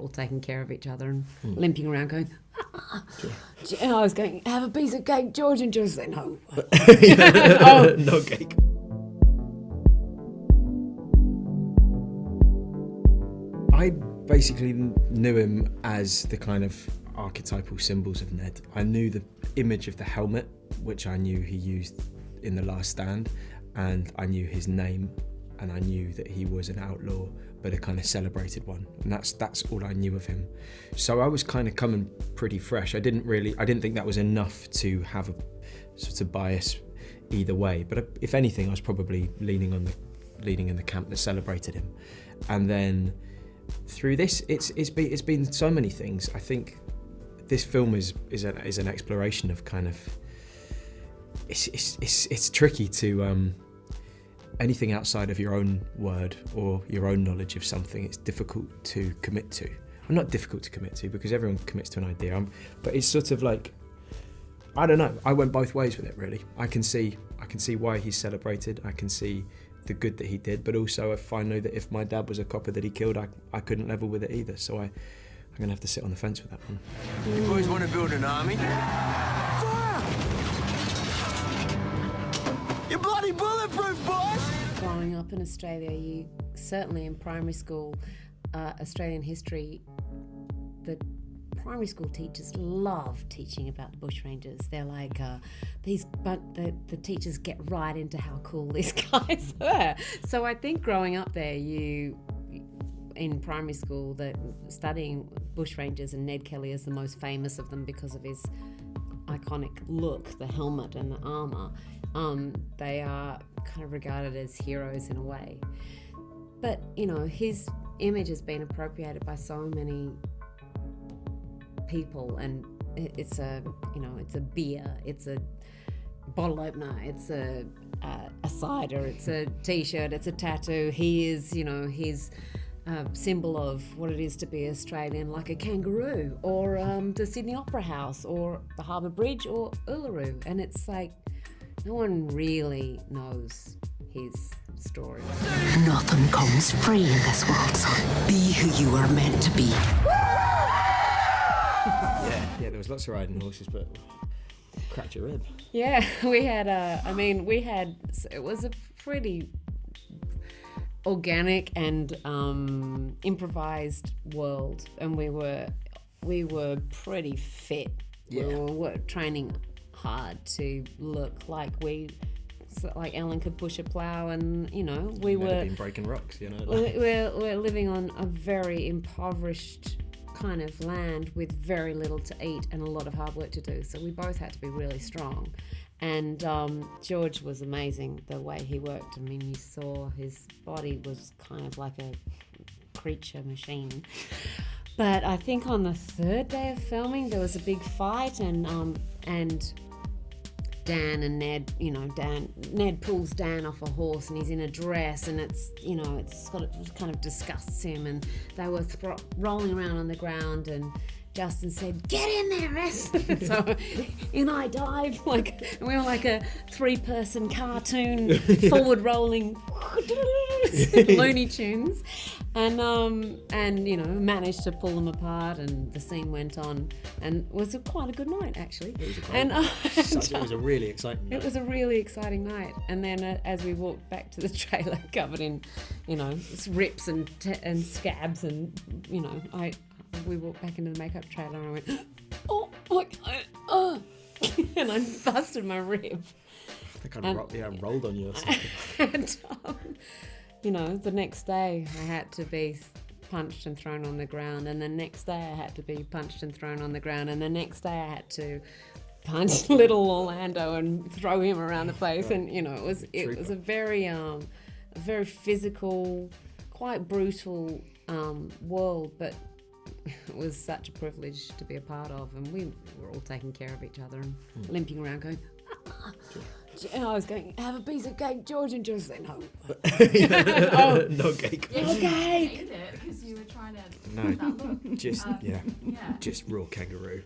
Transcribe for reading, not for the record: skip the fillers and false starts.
all taking care of each other and limping around going, and I was going, have a piece of cake, George, and George was like, no. No cake. I basically knew him as the kind of archetypal symbols of Ned. I knew the image of the helmet, which I knew he used in The Last Stand, and I knew his name, and I knew that he was an outlaw, but a kind of celebrated one, and that's all I knew of him. So I was kind of coming pretty fresh. I didn't think that was enough to have a sort of bias either way, but if anything, I was probably leaning in the camp that celebrated him. And then through this, it's been so many things. I think this film is an exploration of kind of it's tricky to anything outside of your own word or your own knowledge of something. It's difficult to commit to. Well, not difficult to commit to because everyone commits to an idea. But it's sort of like, I don't know. I went both ways with it really. I can see why he's celebrated. I can see the good that he did, but also if I know that if my dad was a copper that he killed, I couldn't level with it either. So I'm gonna have to sit on the fence with that one. You boys want to build an army? Fire! You're bloody bulletproof, boys! Growing up in Australia, you certainly in primary school, Australian history, the primary school teachers love teaching about the bushrangers. They're like, the teachers get right into how cool these guys were. So I think growing up there, in primary school, studying bushrangers, and Ned Kelly is the most famous of them because of his iconic look, the helmet and the armour. They are kind of regarded as heroes in a way. But, his image has been appropriated by so many people, and it's a beer, it's a bottle opener, it's a cider, it's a t-shirt, it's a tattoo. He is, his symbol of what it is to be Australian, like a kangaroo, or the Sydney Opera House, or the Harbour Bridge, or Uluru. And it's like, no one really knows his story. Nothing comes free in this world, son. Be who you are meant to be. Yeah, there was lots of riding horses, but cracked your rib. Yeah, it was a pretty organic and improvised world, and we were pretty fit. Yeah. We were training hard to look like Ellen could push a plough, and we were been breaking rocks. We're living on a very impoverished kind of land with very little to eat and a lot of hard work to do. So we both had to be really strong. And George was amazing the way he worked. I mean, you saw his body was kind of like a creature machine. But I think on the third day of filming there was a big fight, and Dan and Ned, Ned pulls Dan off a horse and he's in a dress, and it's kind of disgusts him, and they were rolling around on the ground, and Justin said, "Get in there, Ess." So in I dive, and we were like a 3-person cartoon forward rolling Looney Tunes, and managed to pull them apart, and the scene went on, and it was quite a good night actually. It was a really exciting night. It was a really exciting night, and then as we walked back to the trailer, covered in, rips and scabs, and we walked back into the makeup trailer, and I went, oh, and I busted my rib. I think I rolled on you or something. And, the next day I had to be punched and thrown on the ground, and the next day I had to be punched and thrown on the ground, and the next day I had to punch little Orlando and throw him around the place. Right. And it was a very physical, quite brutal world, but it was such a privilege to be a part of, and we were all taking care of each other and limping around going, and I was going, have a piece of cake, George, and George said, no. No cake. No cake. It because you were trying to no, that look. just raw kangaroo.